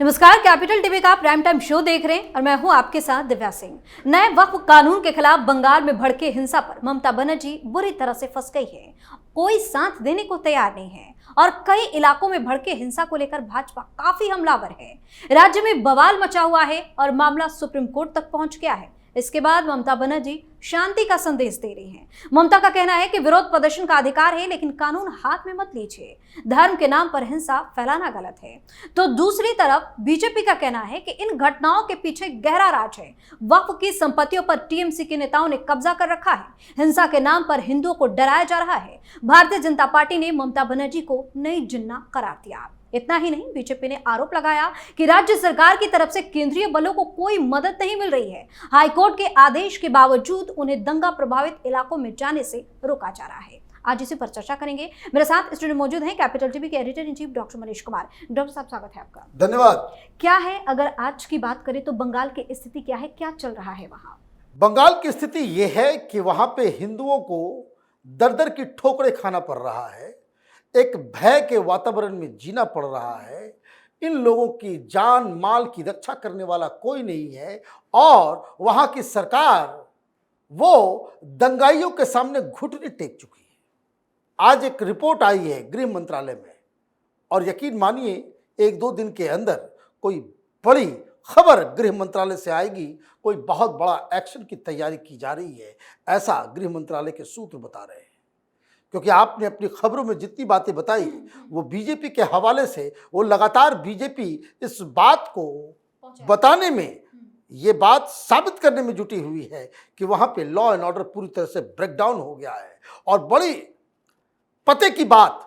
नमस्कार, capital TV का prime time show देख रहे हैं और मैं हूं आपके साथ दिव्या सिंह। नए वक्फ कानून के खिलाफ बंगाल में भड़के हिंसा पर ममता बनर्जी बुरी तरह से फंस गई है। कोई साथ देने को तैयार नहीं है और कई इलाकों में भड़के हिंसा को लेकर भाजपा काफी हमलावर है। राज्य में बवाल मचा हुआ है और मामला सुप्रीम कोर्ट तक पहुंच गया है। इसके बाद ममता बनर्जी शांति का संदेश दे रही हैं। ममता का कहना है कि विरोध प्रदर्शन का अधिकार है, लेकिन कानून हाथ में मत लीजिए। धर्म के नाम पर हिंसा फैलाना गलत है। तो दूसरी तरफ बीजेपी का कहना है कि इन घटनाओं के पीछे गहरा राज है। वक्फ की संपत्तियों पर टीएमसी के नेताओं ने कब्जा कर रखा है। हिंसा के नाम पर हिंदुओं को डराया जा रहा है। भारतीय जनता पार्टी ने ममता बनर्जी को नई जिन्ना करार दिया। इतना ही नहीं, बीजेपी ने आरोप लगाया कि राज्य सरकार की तरफ से केंद्रीय बलों को कोई मदद नहीं मिल रही है। हाईकोर्ट के आदेश के बावजूद उन्हें दंगा प्रभावित इलाकों में जाने से रोका जा रहा है। आज इसी पर चर्चा करेंगे। मेरे साथ स्टूडियो मौजूद हैं कैपिटल टीवी के editor in chief doctor Manish Kumar. Doctor साहब, स्वागत है आपका। धन्यवाद। क्या है, अगर आज की बात करें तो बंगाल की स्थिति क्या है, क्या चल रहा है वहां? बंगाल की स्थिति यह है कि वहां पे हिंदुओं को दर दर की ठोकरें खाना पड़ रहा है। एक भय के वातावरण में जीना पड़ रहा है। इन लोगों की जान माल की रक्षा करने वाला कोई नहीं है और वहां की सरकार वो दंगाइयों के सामने घुटने टेक चुकी है। आज एक रिपोर्ट आई है गृह मंत्रालय में और यकीन मानिए एक दो दिन के अंदर कोई बड़ी खबर गृह मंत्रालय से आएगी। कोई बहुत बड़ा एक्शन की तैयारी की जा रही है, ऐसा गृह मंत्रालय के सूत्र बता रहे हैं। क्योंकि आपने अपनी खबरों में जितनी बातें बताई वो बीजेपी के हवाले से, वो लगातार बीजेपी इस बात को बताने में, ये बात साबित करने में जुटी हुई है कि वहां पे लॉ एंड ऑर्डर पूरी तरह से ब्रेकडाउन हो गया है। और बड़ी पते की बात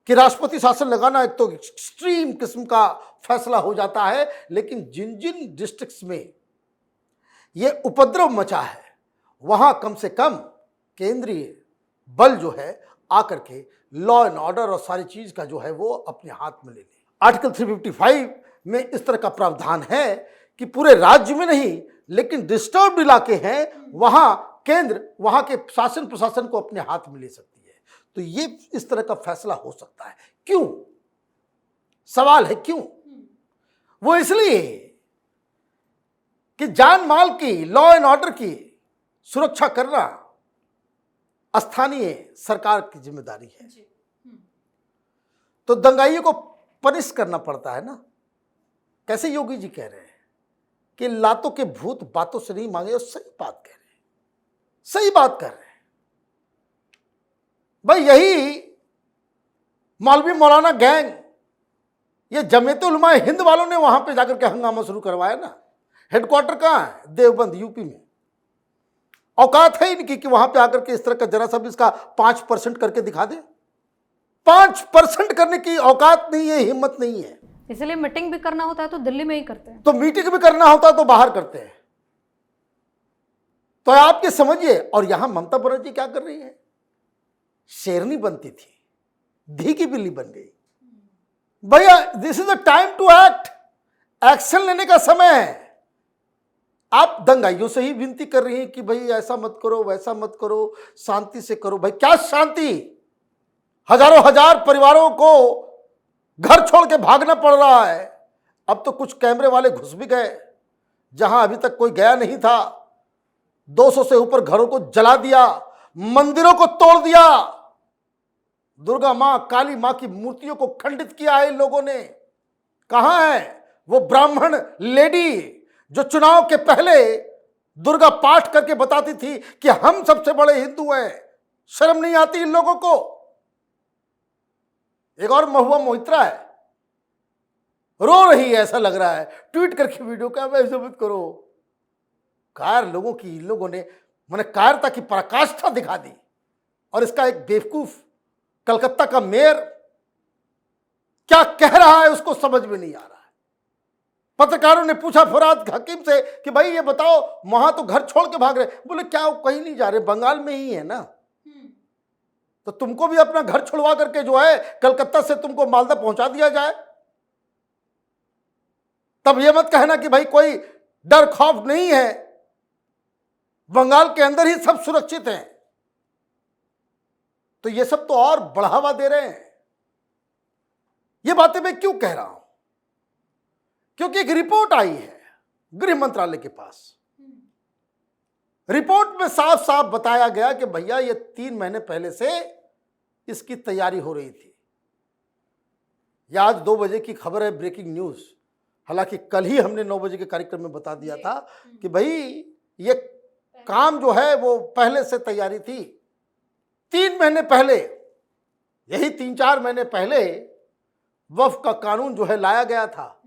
कि राष्ट्रपति शासन लगाना एक तो एक्सट्रीम किस्म का फैसला हो जाता है, लेकिन जिन जिन डिस्ट्रिक्ट्स में ये उपद्रव मचा है वहां कम से कम केंद्रीय बल जो है आकर के लॉ एंड ऑर्डर और सारी चीज का जो है वो अपने हाथ में ले ले। आर्टिकल 355 में इस तरह का प्रावधान है कि पूरे राज्य में नहीं, लेकिन डिस्टर्ब्ड इलाके हैं वहां केंद्र वहां के शासन प्रशासन को अपने हाथ में ले सकती है। तो ये इस तरह का फैसला हो सकता है। क्यों? सवाल है क्यों? वो इसलिए कि जान माल की, लॉ एंड ऑर्डर की सुरक्षा करना स्थानीय सरकार की जिम्मेदारी है। तो दंगाइयों को पनिश करना पड़ता है ना। कैसे योगी जी कह रहे हैं कि लातों के भूत बातों से नहीं मांगे, और सही बात कह रहे हैं, सही बात कर रहे हैं भाई। यही मौलवी मौलाना गैंग, ये जमीयत उलमा हिंद वालों ने वहां पे जाकर के हंगामा शुरू करवाया ना। हेडक्वार्टर कहां है? देवबंद, यूपी में। औकात है इनकी कि वहां पे आकर के इस तरह का जरा सा भी इसका 5% करके दिखा दे। 5% करने की औकात नहीं है, हिम्मत नहीं है। इसलिए मीटिंग भी करना होता है तो दिल्ली में ही करते हैं, तो मीटिंग भी करना होता है तो बाहर करते हैं। तो आप ये समझिए। और यहां ममता बनर्जी क्या कर रही है? शेरनी बनती थी, धी की बिल्ली बन गई। भैया, this is the time to act. Action लेने का समय है। आप दंगाइयों से ही विनती कर रही हैं कि भाई ऐसा मत करो, वैसा मत करो, शांति से करो। भाई क्या शांति? हजारों हजार परिवारों को घर छोड़ के भागना पड़ रहा है। अब तो कुछ कैमरे वाले घुस भी गए जहां अभी तक कोई गया नहीं था। 200 से ऊपर घरों को जला दिया, मंदिरों को तोड़ दिया, दुर्गा मां, काली मां की मूर्तियों को खंडित किया है इन लोगों ने। कहां है वो ब्राह्मण लेडी जो चुनाव के पहले दुर्गा पाठ करके बताती थी कि हम सबसे बड़े हिंदू हैं? शर्म नहीं आती इन लोगों को? एक और महुआ मोहित्रा है, रो रही है, ऐसा लग रहा है, ट्वीट करके वीडियो का, ऐसे मत करो। कायर लोगों की इन लोगों ने मैंने कायरता की पराकाष्ठा दिखा दी। और इसका एक बेवकूफ कलकत्ता का मेयर क्या कह रहा है उसको समझ में नहीं आ रहा है। पत्रकारों ने पूछा फराद हकीम से कि भाई ये बताओ, वहां तो घर छोड़ के भाग रहे। बोले क्या वो कहीं नहीं जा रहे, बंगाल में ही है ना। तो तुमको भी अपना घर छुड़वा करके जो है कलकत्ता से तुमको मालदा पहुंचा दिया जाए। तब ये मत कहना कि भाई कोई डर खौफ नहीं है, बंगाल के अंदर ही सब सुरक्षित हैं। तो ये सब तो और बढ़ावा दे रहे हैं। ये बातें मैं क्यों कह रहा हूं? क्योंकि एक रिपोर्ट आई है गृह मंत्रालय के पास। रिपोर्ट में साफ साफ बताया गया कि भैया ये 3 महीने पहले से इसकी तैयारी हो रही थी। यह आज 2 बजे की खबर है, ब्रेकिंग न्यूज। हालांकि कल ही हमने 9 बजे के कार्यक्रम में बता दिया था कि भाई ये काम जो है वो पहले से तैयारी थी। 3 महीने पहले, यही 3-4 महीने पहले वक्फ का कानून जो है लाया गया था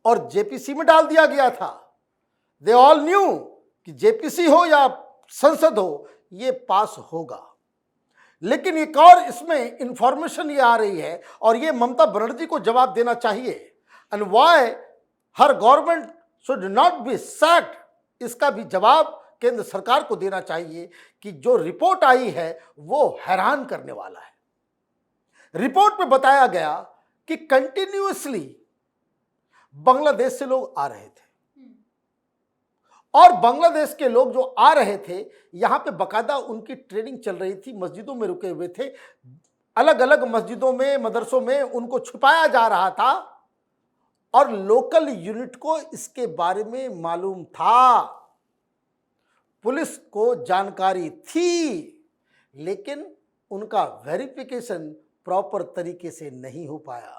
और जेपीसी में डाल दिया गया था। दे ऑल न्यू कि जेपीसी हो या संसद हो ये पास होगा। लेकिन एक और इसमें इंफॉर्मेशन ये आ रही है और ये ममता बनर्जी को जवाब देना चाहिए। And why her government should not be sacked, इसका भी जवाब केंद्र सरकार को देना चाहिए कि जो रिपोर्ट आई है वो हैरान करने वाला है। रिपोर्ट में बताया गया कि कंटिन्यूअसली बांग्लादेश से लोग आ रहे थे और बांग्लादेश के लोग जो आ रहे थे यहां पे बकायदा उनकी ट्रेनिंग चल रही थी, मस्जिदों में रुके हुए थे, अलग अलग मस्जिदों में, मदरसों में उनको छुपाया जा रहा था और लोकल यूनिट को इसके बारे में मालूम था, पुलिस को जानकारी थी, लेकिन उनका वेरिफिकेशन प्रॉपर तरीके से नहीं हो पाया।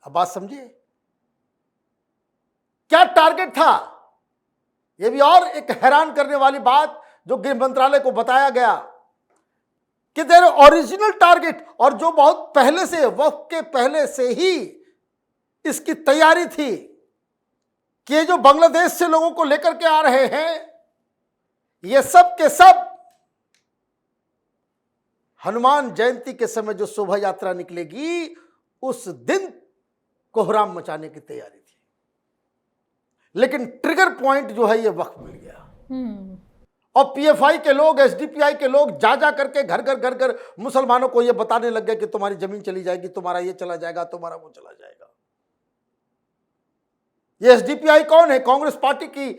अब बात समझिए, क्या टारगेट था? यह भी और एक हैरान करने वाली बात जो गृह मंत्रालय को बताया गया कि देयर ओरिजिनल टारगेट, और जो बहुत पहले से, वक्त के पहले से ही इसकी तैयारी थी कि ये जो बांग्लादेश से लोगों को लेकर के आ रहे हैं ये सब के सब हनुमान जयंती के समय जो शोभा यात्रा निकलेगी उस दिन कोहराम मचाने की तैयारी थी। लेकिन ट्रिगर पॉइंट जो है ये वक्त मिल गया और पीएफआई के लोग, एसडीपीआई के लोग जा जा करके घर घर मुसलमानों को ये बताने लग गए कि तुम्हारी जमीन चली जाएगी, तुम्हारा ये चला जाएगा, तुम्हारा वो चला जाएगा। ये एसडीपीआई कौन है? कांग्रेस पार्टी की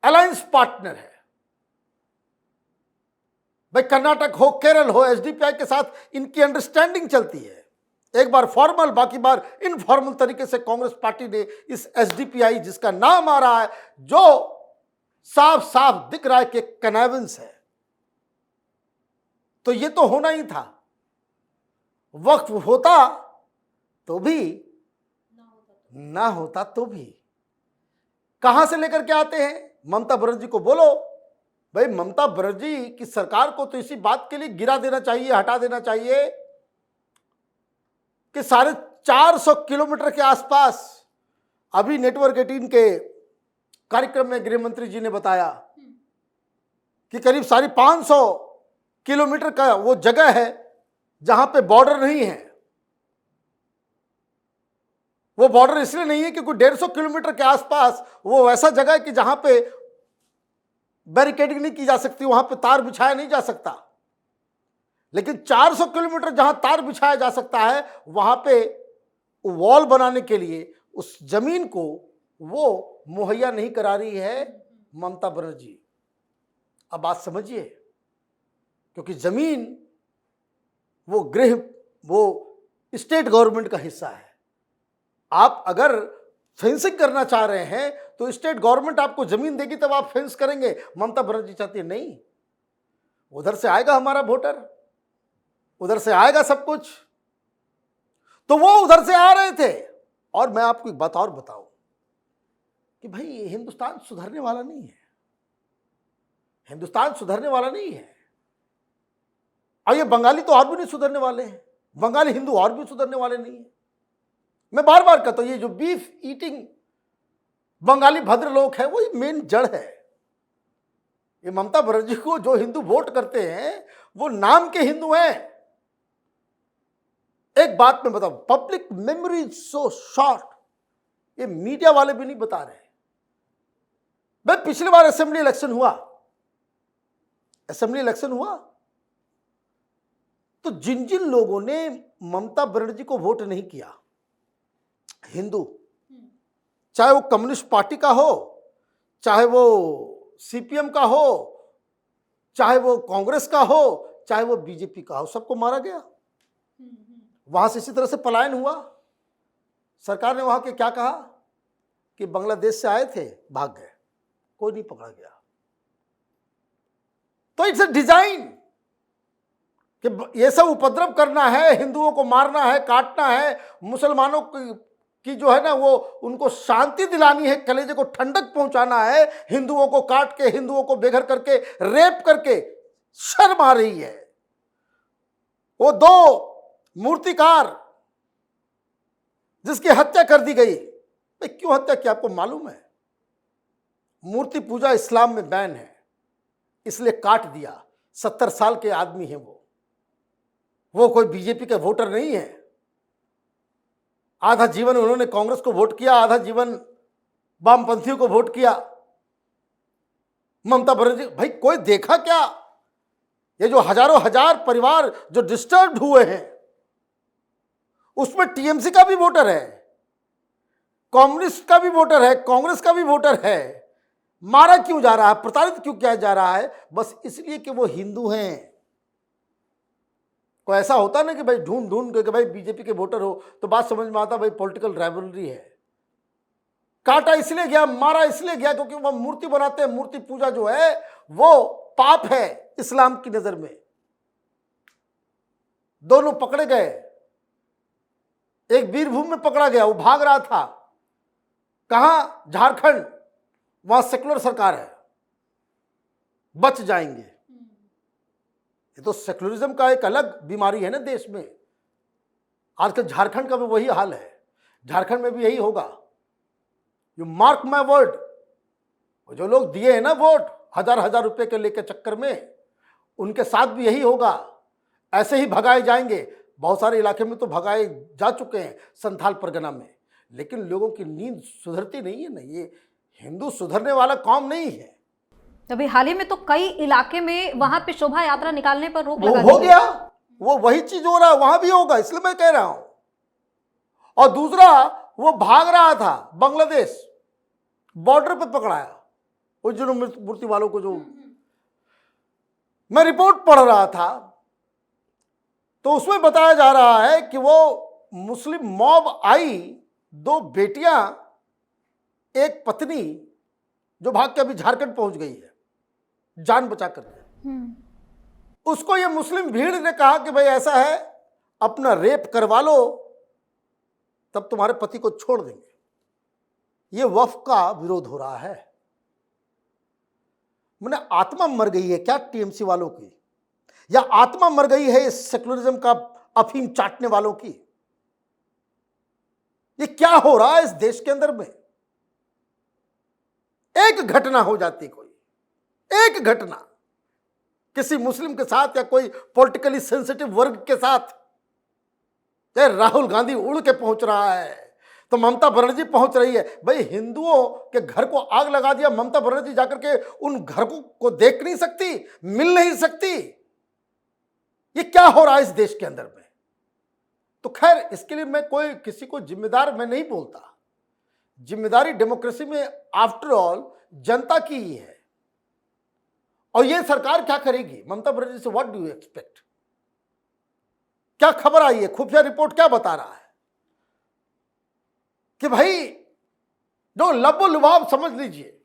अलायंस पार्टनर है। भाई कर्नाटक हो, केरल हो, एसडीपीआई के साथ इनकी अंडरस्टैंडिंग चलती है। एक बार फॉर्मल, बाकी बार इनफॉर्मल तरीके से कांग्रेस पार्टी ने इस एसडीपीआई जिसका नाम आ रहा है, जो साफ साफ दिख रहा है कि कनेवेंस है, तो ये तो होना ही था। वक्फ होता तो भी, ना होता तो भी। कहां से लेकर के आते हैं? ममता बनर्जी को बोलो। भाई ममता बनर्जी की सरकार को तो इसी बात के लिए गिरा देना चाहिए, हटा देना चाहिए कि 450 किलोमीटर के आसपास, अभी नेटवर्क 18 के कार्यक्रम में गृह मंत्री जी ने बताया कि करीब 550 किलोमीटर का वो जगह है जहां पे बॉर्डर नहीं है। वो बॉर्डर इसलिए नहीं है कि कोई 150 किलोमीटर के आसपास वो वैसा जगह है कि जहां पे बैरिकेडिंग नहीं की जा सकती, वहां पे तार बिछाया नहीं जा सकता। लेकिन 400 किलोमीटर जहां तार बिछाया जा सकता है वहां पे वॉल बनाने के लिए उस जमीन को वो मुहैया नहीं करा रही है ममता बनर्जी। अब बात समझिए, क्योंकि जमीन वो स्टेट गवर्नमेंट का हिस्सा है। आप अगर फेंसिंग करना चाह रहे हैं तो स्टेट गवर्नमेंट आपको जमीन देगी तब आप फेंस करेंगे। ममता बनर्जी चाहती है नहीं, उधर से आएगा हमारा वोटर, उधर से आएगा सब कुछ। तो वो उधर से आ रहे थे। और मैं आपको एक बात और बताऊं कि भाई हिंदुस्तान सुधरने वाला नहीं है, हिंदुस्तान सुधरने वाला नहीं है। और ये बंगाली तो और भी नहीं सुधरने वाले हैं, बंगाली हिंदू और भी सुधरने वाले नहीं है। मैं बार बार कहता हूं ये जो बीफ ईटिंग बंगाली भद्र लोग हैं वही मेन जड़ है। ये ममता बनर्जी को जो हिंदू वोट करते हैं वो नाम के हिंदू हैं। एक बात मैं बताऊं, public memory is so short, ये मीडिया वाले भी नहीं बता रहे। भाई पिछली बार असेंबली इलेक्शन हुआ तो जिन जिन लोगों ने ममता बनर्जी को वोट नहीं किया, हिंदू, चाहे वो कम्युनिस्ट पार्टी का हो, चाहे वो सीपीएम का हो, चाहे वो कांग्रेस का हो, चाहे वो बीजेपी का हो, सबको मारा गया। वहां से इसी तरह से पलायन हुआ। सरकार ने वहां के क्या कहा कि बांग्लादेश से आए थे, भाग गए, कोई नहीं पकड़ा गया। तो इट्स अ डिजाइन कि ये सब उपद्रव करना है, हिंदुओं को मारना है, काटना है, मुसलमानों की जो है ना वो उनको शांति दिलानी है, कलेजे को ठंडक पहुंचाना है, हिंदुओं को काट के, हिंदुओं को बेघर करके, रेप करके शर्म आ रही है। वो दो मूर्तिकार जिसकी हत्या कर दी गई, भाई क्यों हत्या की आपको मालूम है? मूर्ति पूजा इस्लाम में बैन है, इसलिए काट दिया। 70 साल के आदमी है वो कोई बीजेपी के वोटर नहीं है। आधा जीवन उन्होंने कांग्रेस को वोट किया, आधा जीवन वामपंथियों को वोट किया। ममता बनर्जी, भाई कोई देखा क्या? ये जो हजारों हजार परिवार जो डिस्टर्ब हुए हैं, उसमें टीएमसी का भी वोटर है, कम्युनिस्ट का भी वोटर है, कांग्रेस का भी वोटर है। मारा क्यों जा रहा है, प्रताड़ित क्यों किया जा रहा है? बस इसलिए कि वो हिंदू हैं। कोई ऐसा होता ना कि भाई ढूंढ ढूंढ के भाई बीजेपी के वोटर हो तो बात समझ में आता, भाई पॉलिटिकल राइवलरी है। काटा इसलिए गया, मारा इसलिए गया क्योंकि वो मूर्ति बनाते हैं। मूर्ति पूजा जो है वो पाप है इस्लाम की नजर में। दोनों पकड़े गए, एक बीरभूम में पकड़ा गया, वो भाग रहा था। कहां? झारखंड, वहां सेकुलर सरकार है, बच जाएंगे। ये तो सेकुलरिज्म का एक अलग बीमारी है ना देश में। आजकल झारखंड का भी वही हाल है, झारखंड में भी यही होगा। यू मार्क माई वर्ड, जो लोग दिए हैं ना वोट हजार हजार रुपए के लेके चक्कर में, उनके साथ भी यही होगा। ऐसे ही भगाए जाएंगे। बहुत सारे इलाके में तो भगाए जा चुके हैं, संथाल परगना में, लेकिन लोगों की नींद सुधरती नहीं है ना। ये हिंदू सुधरने वाला कौम नहीं है। अभी हाल ही में तो कई इलाके में वहां पे शोभा यात्रा निकालने पर रोक वो लगा हो दी गया, वो वही चीज हो रहा है, वहां भी होगा, इसलिए मैं कह रहा हूं। और दूसरा, वो भाग रहा था बांग्लादेश, बॉर्डर पे पकड़ाया वो जो मूर्ति वालों को। जो मैं रिपोर्ट पढ़ रहा था तो उसमें बताया जा रहा है कि वो मुस्लिम मॉब आई, 2 बेटियां, एक पत्नी, जो भाग के अभी झारखंड पहुंच गई है जान बचा करके। उसको ये मुस्लिम भीड़ ने कहा कि भाई ऐसा है, अपना रेप करवा लो, तब तुम्हारे पति को छोड़ देंगे। ये वक्फ का विरोध हो रहा है। मैंने आत्मा मर गई है क्या टीएमसी वालों की, या आत्मा मर गई है इस सेकुलरिज्म का अफीम चाटने वालों की? ये क्या हो रहा है इस देश के अंदर में? एक घटना हो जाती, कोई एक घटना किसी मुस्लिम के साथ या कोई पॉलिटिकली सेंसिटिव वर्ग के साथ, चाहे राहुल गांधी उड़ के पहुंच रहा है तो ममता बनर्जी पहुंच रही है। भाई हिंदुओं के घर को आग लगा दिया, ममता बनर्जी जाकर के उन घर को देख नहीं सकती, मिल नहीं सकती। ये क्या हो रहा है इस देश के अंदर में? तो खैर, इसके लिए मैं कोई किसी को जिम्मेदार मैं नहीं बोलता। जिम्मेदारी डेमोक्रेसी में आफ्टर ऑल जनता की ही है। और ये सरकार क्या करेगी? ममता बनर्जी से व्हाट डू यू एक्सपेक्ट? क्या खबर आई है, खुफिया रिपोर्ट क्या बता रहा है कि भाई जो लबो लुभाव समझ लीजिए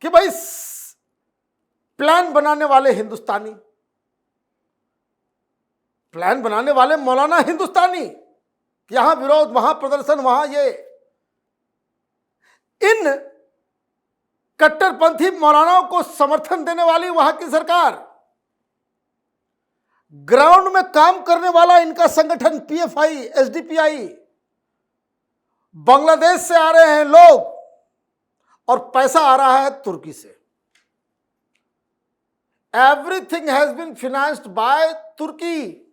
कि भाई प्लान बनाने वाले हिंदुस्तानी, प्लान बनाने वाले मौलाना हिंदुस्तानी, यहां विरोध, वहां प्रदर्शन, वहां ये, इन कट्टरपंथी मौलानाओं को समर्थन देने वाली वहां की सरकार, ग्राउंड में काम करने वाला इनका संगठन पीएफआई, एसडीपीआई, बांग्लादेश से आ रहे हैं लोग और पैसा आ रहा है तुर्की से। एवरीथिंग हैज बीन फिनांस्ड बाय तुर्की।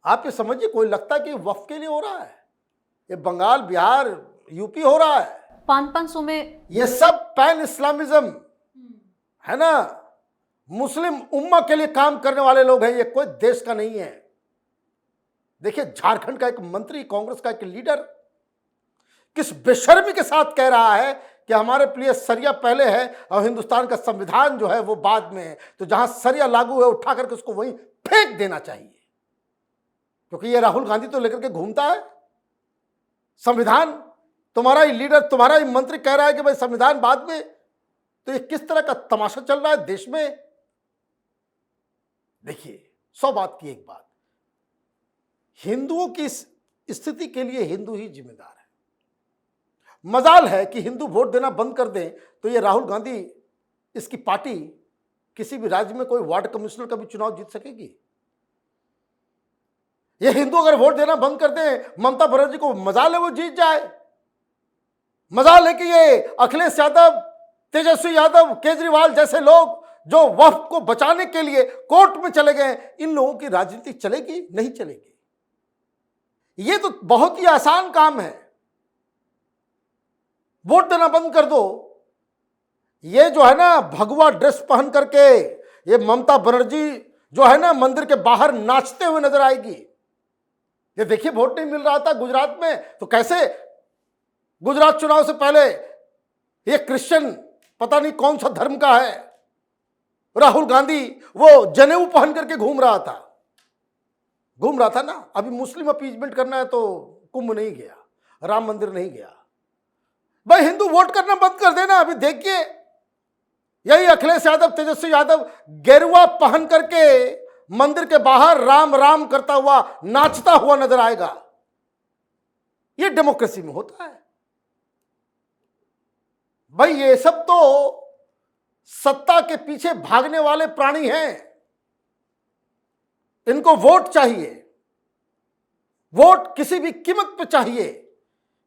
आप ये समझिए, कोई लगता है कि वक्फ के लिए हो रहा है, ये बंगाल, बिहार, यूपी हो रहा है। 500 में ये सब पैन इस्लामिज्म है ना, मुस्लिम उम्मा के लिए काम करने वाले लोग हैं, ये कोई देश का नहीं है। देखिए, झारखंड का एक मंत्री, कांग्रेस का एक लीडर किस बेशर्मी के साथ कह रहा है कि हमारे लिए सरिया पहले है और हिंदुस्तान का संविधान जो है वो बाद में है, तो जहां सरिया लागू है उठा करके उसको वहीं फेंक देना चाहिए, क्योंकि ये राहुल गांधी तो लेकर के घूमता है संविधान। तुम्हारा ही लीडर, तुम्हारा ही मंत्री कह रहा है कि भाई संविधान बाद में। तो ये किस तरह का तमाशा चल रहा है देश में। देखिए, 100 बात की एक बात, हिंदुओं की इस स्थिति के लिए हिंदू ही जिम्मेदार है। मजाल है कि हिंदू वोट देना बंद कर दें तो ये राहुल गांधी, इसकी पार्टी किसी भी राज्य में कोई वार्ड कमिश्नर का भी चुनाव जीत सकेगी। ये हिंदू अगर वोट देना बंद कर दें, ममता बनर्जी को मजाल है वो जीत जाए। मजाल है कि ये अखिलेश यादव, तेजस्वी यादव, केजरीवाल जैसे लोग जो वक्फ को बचाने के लिए कोर्ट में चले गए, इन लोगों की राजनीति चलेगी? नहीं चलेगी। ये तो बहुत ही आसान काम है, वोट देना बंद कर दो। ये जो है ना भगवा ड्रेस पहन करके ये ममता बनर्जी जो है ना मंदिर के बाहर नाचते हुए नजर आएगी। ये देखिए, वोट नहीं मिल रहा था गुजरात में, तो कैसे गुजरात चुनाव से पहले ये क्रिश्चियन पता नहीं कौन सा धर्म का है राहुल गांधी, वो जनेऊ पहन करके घूम रहा था ना। अभी मुस्लिम अपीजमेंट करना है तो कुंभ नहीं गया, राम मंदिर नहीं गया। भाई हिंदू वोट करना बंद कर देना। अभी देखिए, यही अखिलेश यादव, तेजस्वी यादव गेरुआ पहन करके मंदिर के बाहर राम राम करता हुआ, नाचता हुआ नजर आएगा। ये डेमोक्रेसी में होता है भाई। ये सब तो सत्ता के पीछे भागने वाले प्राणी हैं। इनको वोट चाहिए, वोट किसी भी कीमत पे चाहिए।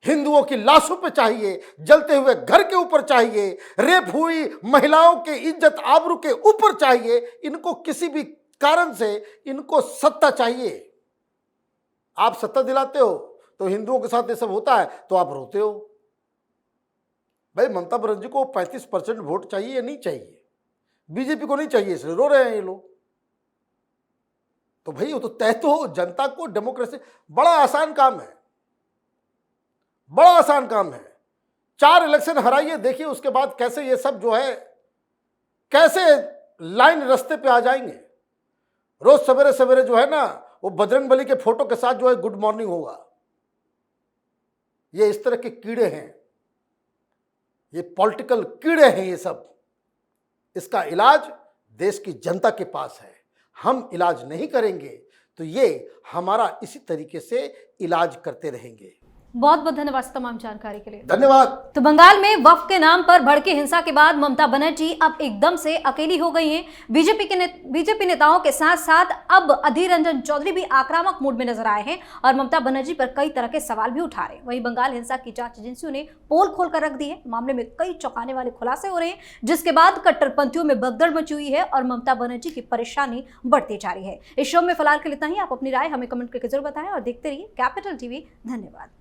हिंदुओं की लाशों पे चाहिए, जलते हुए घर के ऊपर चाहिए, रेप हुई महिलाओं के इज्जत आबरू के ऊपर चाहिए। इनको किसी भी कारण से इनको सत्ता चाहिए। आप सत्ता दिलाते हो तो हिंदुओं के साथ ये सब होता है तो आप रोते हो। भाई ममता बनर्जी को 35% वोट चाहिए या नहीं चाहिए? बीजेपी को नहीं चाहिए, इसलिए रो रहे हैं ये लोग। तो भाई वो तो तय तो हो, जनता को डेमोक्रेसी बड़ा आसान काम है, बड़ा आसान काम है। 4 इलेक्शन हराइए, देखिए उसके बाद कैसे ये सब जो है, कैसे लाइन रास्ते पे आ जाएंगे। रोज सवेरे सवेरे जो है ना वो बजरंगबली के फोटो के साथ जो है गुड मॉर्निंग होगा। ये इस तरह के कीड़े हैं, ये पॉलिटिकल कीड़े हैं ये सब। इसका इलाज देश की जनता के पास है। हम इलाज नहीं करेंगे तो ये हमारा इसी तरीके से इलाज करते रहेंगे। बहुत बहुत धन्यवाद तमाम जानकारी के लिए। धन्यवाद। तो बंगाल में वक्फ के नाम पर भड़के हिंसा के बाद ममता बनर्जी अब एकदम से अकेली हो गई हैं। बीजेपी नेताओं के साथ साथ अब अधीर रंजन चौधरी भी आक्रामक मूड में नजर आए हैं और ममता बनर्जी पर कई तरह के सवाल भी उठा रहे हैं। वहीं बंगाल हिंसा की जांच एजेंसियों ने पोल खोलकर रख दी है। मामले में कई चौंकाने वाले खुलासे हो रहे हैं, जिसके बाद कट्टरपंथियों में भगदड़ मची हुई है और ममता बनर्जी की परेशानी बढ़ती जा रही है। इस शो में फिलहाल के लिए इतना ही। आप अपनी राय हमें कमेंट करके जरूर बताएं और देखते रहिए कैपिटल टीवी। धन्यवाद।